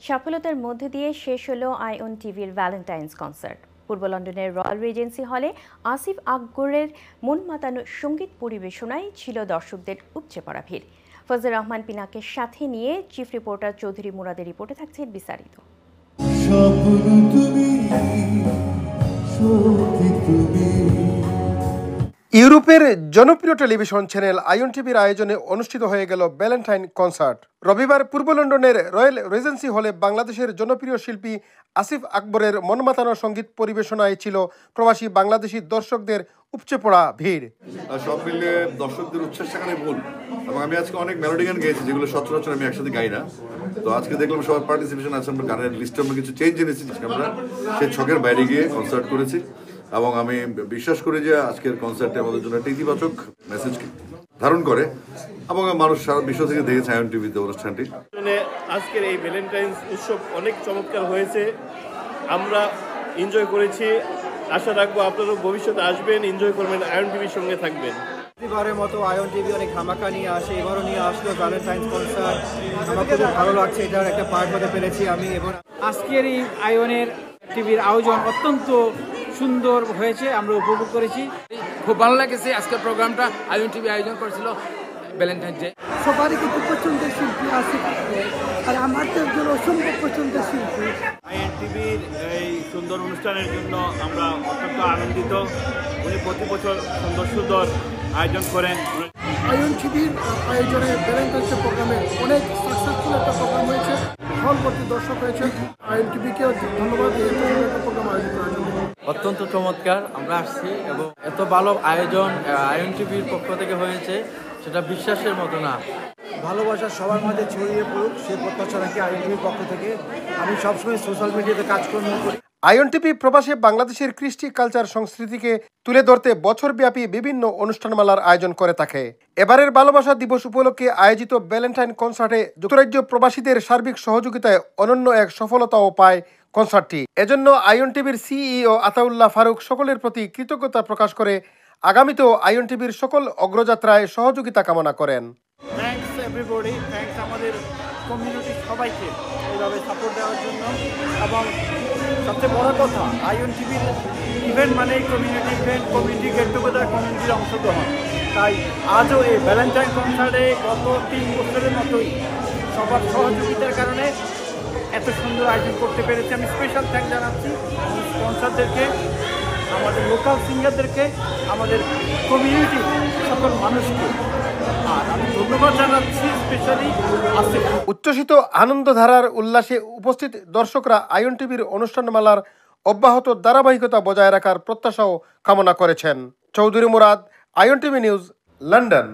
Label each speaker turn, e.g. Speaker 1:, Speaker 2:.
Speaker 1: সফলতার মধ্য দিয়ে শেষ হলো আইওন টিভির ভ্যালেন্টাইন্স কনসার্ট। পূর্ব লন্ডনের রয়্যাল রিজেন্সি হলে আসিফ আকবরের মন মাতানো সঙ্গীত পরিবেশনায় ছিল দর্শকদের উপচে পড়া ভিড়। ফজলুর রহমান পিনাকের সাথে নিয়ে চিফ রিপোর্টার চৌধুরী মুরাদের রিপোর্টে থাকছে বিস্তারিত।
Speaker 2: ইউরোপের জনপ্রিয় টেলিভিশন চ্যানেল আইওন টিভির আয়োজনে অনুষ্ঠিত হয়ে গেল ভ্যালেন্টাইন কনসার্ট। রবিবার পূর্ব লন্ডনের রয়্যাল রিজেন্সি হলে বাংলাদেশের জনপ্রিয় শিল্পী আসিফ আকবরের মনমাতানো সঙ্গীত পরিবেশনায় ছিল প্রবাসী বাংলাদেশি দর্শকদের উপচে পড়া ভিড়।
Speaker 3: সব মিলে দর্শকদের উচ্ছ্বাস সেখানে ভুল, এবং আমি আজকে অনেক মেলোডি গান গেয়েছি যেগুলো সচরাচর আমি একসাথে গাই না। তো আজকে দেখলাম সবার পার্টিসিপেশন আছে, আমরা গানের লিস্টে আমরা কিছু চেঞ্জ এনেছি। আমরা সেই ছকের বাইরে গিয়ে কনসার্ট করেছি এবং আমি বিশ্বাস করি যে আজকের কনসার্টে আমাদের জন্য একটা ইতিবাচক মেসেজ ধারণ করে এবং মানুষ সারা বিশ্ব থেকে দেখেছে আইওন টিভিতে অনুষ্ঠানটি।
Speaker 4: আজকের এই ভ্যালেন্টাইন্স উৎসব অনেক চমৎকার হয়েছে, আমরা এনজয় করেছি। আশা রাখবো আপনারাও ভবিষ্যতে আসবেন, এনজয় করবেন, আইওন টিভির সঙ্গে থাকবেন।
Speaker 5: প্রতিবারের মতো আইওন টিভি অনেক ধামাকা নিয়ে আসে, এবারও নিয়ে আসলো ভ্যালেন্টাইন্স কনসার্ট। আমার খুব ভালো লাগছে, এটার একটা পার্ট হতে পেরেছি আমি। এবং
Speaker 6: আজকের এই আইওনের টিভির আয়োজন অত্যন্ত সুন্দর হয়েছে, আমরা উপভোগ করেছি।
Speaker 7: খুব ভালো লেগেছে আজকের প্রোগ্রামটা আইওন টিভি আয়োজন করেছিল ভ্যালেন্টাইন ডে।
Speaker 8: সবারই কিন্তু পছন্দের শিল্পী আছে, আর আমার তো একজন অসম্ভব পছন্দের শিল্পী।
Speaker 4: আইওন টিভির এই সুন্দর অনুষ্ঠানের জন্য আমরা অত্যন্ত আনন্দিত। উনি প্রতি বছর সুন্দর সুন্দর আয়োজন করেন।
Speaker 8: আইওন টিভির আয়োজনে ভ্যালেন্টাইন্স প্রোগ্রামে অনেক সাকসেসফুল একটা প্রোগ্রাম হয়েছে, হল ভর্তি দর্শক হয়েছে। আইওন টিভিকেও ধন্যবাদ এই প্রোগ্রাম আয়োজন করার জন্য।
Speaker 9: অত্যন্ত চমৎকার, আমরা আসছি এবং এত ভালো আয়োজন আইওন টিভির পক্ষ থেকে হয়েছে, সেটা বিশ্বাসের মতো না।
Speaker 5: ভালোবাসা সবার মধ্যে ছড়িয়ে পড়ুক সেই প্রত্যাশা রাখি আইওন টিভির পক্ষ থেকে। আমি সবসময় সোশ্যাল মিডিয়াতে কাজকর্ম করি।
Speaker 2: আইওন টিভি প্রবাসে বাংলাদেশের কৃষ্টি কালচার সংস্কৃতিকে তুলে ধরতে বছরব্যাপী বিভিন্ন অনুষ্ঠানমালার আয়োজন করে থাকে। এবারের ভালোবাসা দিবস উপলক্ষে আয়োজিত ভ্যালেন্টাইন কনসার্টে যুক্তরাজ্য প্রবাসীদের সার্বিক সহযোগিতায় অনন্য এক সফলতাও পায় কনসার্টটি। এজন্য আইওন টিভির সিইও আতাউল্লাহ ফারুক সকলের প্রতি কৃতজ্ঞতা প্রকাশ করে আগামীতেও আইওন টিভির সকল অগ্রযাত্রায় সহযোগিতা কামনা করেন।
Speaker 6: থ্যাঙ্কস এভরিবডি, থ্যাঙ্কস আমাদের কমিউনিটির সবাইকে এইভাবে সাপোর্ট দেওয়ার জন্য। এবং সবচেয়ে বড় কথা, আইওন টিভির ইভেন্ট মানেই community event, community get together, কমিউনিটির অংশগ্রহণ। তাই আজও এই ভ্যালেন্টাইন কনসার্টে গত 3 বছরের মতোই সবার সহযোগিতার কারণে এত সুন্দর আয়োজন করতে পেরেছি। আমি স্পেশাল থ্যাঙ্ক জানাচ্ছি স্পন্সরদেরকে, আমাদের লোকাল সিঙ্গারদেরকে, আমাদের কমিউনিটি সকল মানুষকে। আর আমি ধন্যবাদ জানাচ্ছি স্পেশালি আসিফ।
Speaker 2: উচ্ছ্বসিত আনন্দধারার উল্লাসে উপস্থিত দর্শকরা আইওন টিভির অনুষ্ঠানমালার অব্যাহত ধারাবাহিকতা বজায় রাখার প্রত্যাশাও কামনা করেছেন। চৌধুরী মুরাদ, আইওন টিভি নিউজ, লন্ডন।